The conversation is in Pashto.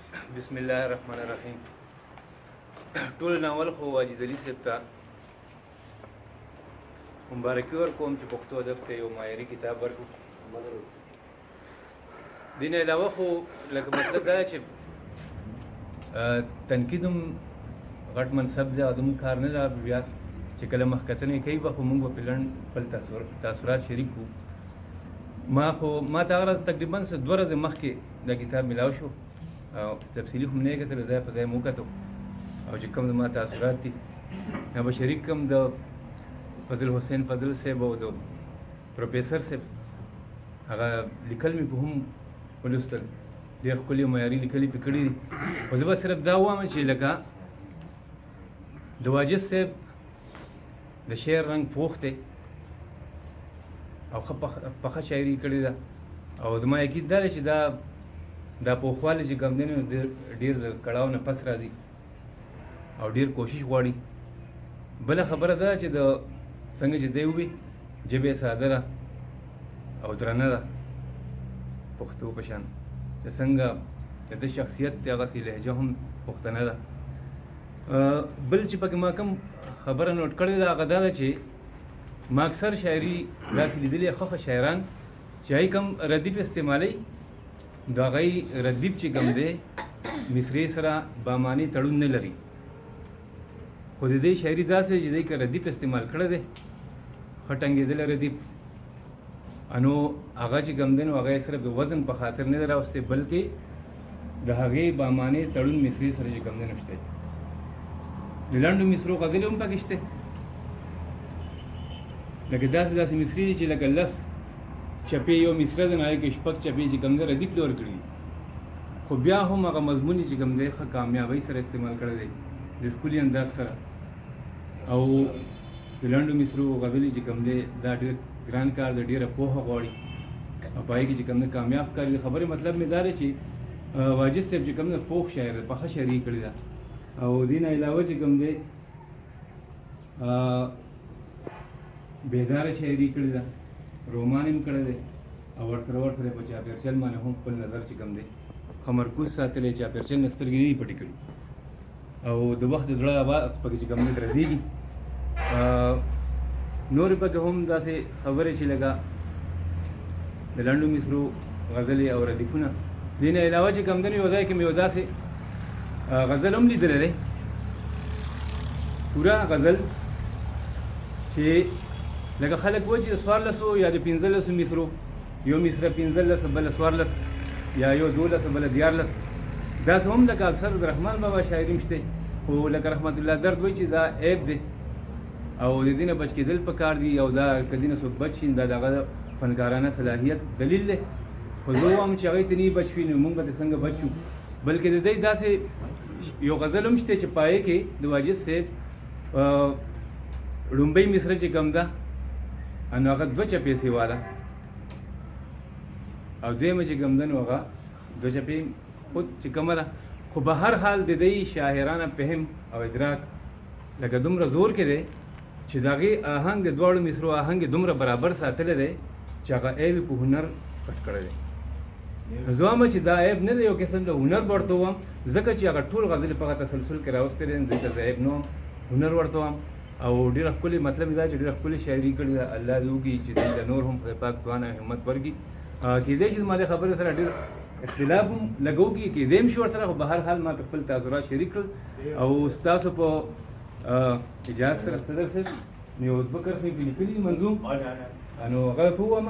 بسم الله الرحمن الرحیم. ټول ناول خو واجد علي صاحب ته مبارکي ورکوم چې پښتو ادب ته یو معیاري کتاب ورکړو. دې نه علاوه خو لکه مطلب دا چې تنقید هم غټ منصب دی او زموږ کار نه ده. بیا چې کله مخکتنې کوي به خو موږ به پلان خپل تاثرات شریک کړو. ما ته هغه ورځ تقریبا 2 ورځې مخکې دا کتاب میلاو شو او تفصیلي هم نه یې کتل، ځای په ځای مو وکتو او چې کوم زما تاثرات دي هغه به شریک کړم. د فضل حسین فضل صاحب او د پروفیسر صاحب هغه لیکل مې په هم ولوستل، ډېر ښکلي او معیاري لیکلي پې کړي دي. خو زه به صرف دا ووایم چې لکه د واجد صاحب د شعر رنګ پوخ دی او ښه پخه شاعري کړې ده او زما یقین دا دی چې دا پوخوالی چې کوم دی نو ډېر د کړاو نه پس راځي او ډېر کوشش غواړي. بله خبره ده چې د څنګه چې دی ووي ژبه یې ساده ده او درنه ده پښتو په شان، چې څنګه د ده شخصیت دی هغسې لهجه هم پښتنه ده. بل چې پکې ما کوم خبره نوټ کړې ده هغه دا ده چې ما اکثر شاعري داسې لیدلې ښه شاعران چې هغوی کوم ردیف استعمالوي د هغوی ردیف چې کوم دی مصرې سره باماني تړون نه لري، خو د دې شاعري داسې دی چې دوی که ردیف استعمال کړی دی ښه ټنګېدلی ردیف نو هغه چې کوم دی نو هغه یې صرف د وزن په خاطر نه دی راوستی بلکې د هغې باماني تړون مصرې سره چې کوم دی نو شته. د لنډو مصرو غزلې هم پکې شته، لکه داسې مصري دي چې لکه 10 چپې یو مصره ده نو هغې کې 6 چپې چې کوم دی ردیف لور کړي دي، خو بیا هم هغه مضمون چې کوم دی ښه کامیابۍ سره استعمال کړی دی د ښکلي انداز سره. او د لنډو مصرو غزلې چې کوم دی دا ډېر ګران کار دی، ډېره پوهه غواړي او په هغې کې چې کوم دی کامیاب کار دی. خبرې مطلب مې دا دی چې واجد صاحب چې کوم دی پوخ شاعر دی، پخه شاعري کړې ده او دې نه علاوه چې کوم دی بیداره شاعري کړې ده، رومان هم کړی دی او ورسره په چاپېرچل باندې هم خپل نظر چې کوم دی ښه مرکوز ساتلی، چاپېرچل نه سترګې نه دي پټې کړي او د وخت د زړه اواز پکې چې کوم دی درزېږي. نورې پکې هم داسې خبرې چې لکه د لنډو مصرو غزلې او ردیفونه. دې نه علاوه چې کوم دی یو ځای کې مې یو داسې غزل هم لیدلی دی، پوره غزل چې لکه خلک وایي چې د 14 یا د 15 مصرو یو مصره 15 بله 14 یا یو 12 بله 14 داسې هم لکه اکثر د رحمان بابا شاعري هم شته، خو لکه رحمت الله درد وایي چې دا عیب دی او د دې نه بچ کېدل پکار دي او دا که دې نه څوک بچ شي دا د هغه فنکارانه صلاحیت دلیل دی. خو زه وایم چې هغوی ته نه بچ شوي نو موږ به څنګه بچ شو. بلکې د دوی داسې یو غزل هم شته چې پایې کې د واجد صاحب لومبۍ مصره چې کوم ده نو هغه 2 چپې سي واله او دویمه چې کوم ده نو هغه 2 چپې خود چې کومه ده. خو به هر حال د دوی شاعرانه فهم او ادراک لکه دومره زور کې دی چې د هغې آهنګ د دواړو مصرو آهنګ یې دومره برابر ساتلی دی چې هغه عیب یې په هنر پټ کړی دی. زه وایم چې دا عیب نه دی، یو قسم د هنر به ورته ووایم ځکه چې هغه ټول غزلې په هغه تسلسل کې راوستی دی، دوی ته زه عیب نه وم، هنر ورته ووایم او ډېره ښکلې مطلب دا چې ډېره ښکلې شاعري کړې ده. الله دې وکړي چې دوی ته نور هم خدای پاک توان او همت ورکړي. کېدای شي زما دې خبرې سره ډېر اختلاف هم لګو کړي، کېدای هم شي ورسره، خو به هر حال ما خپل تاثرات شریک کړل او ستاسو په اجازه سره صدر صاحب یو 2 کرښې لیکلي دي منظوم نو هغه به ووایم.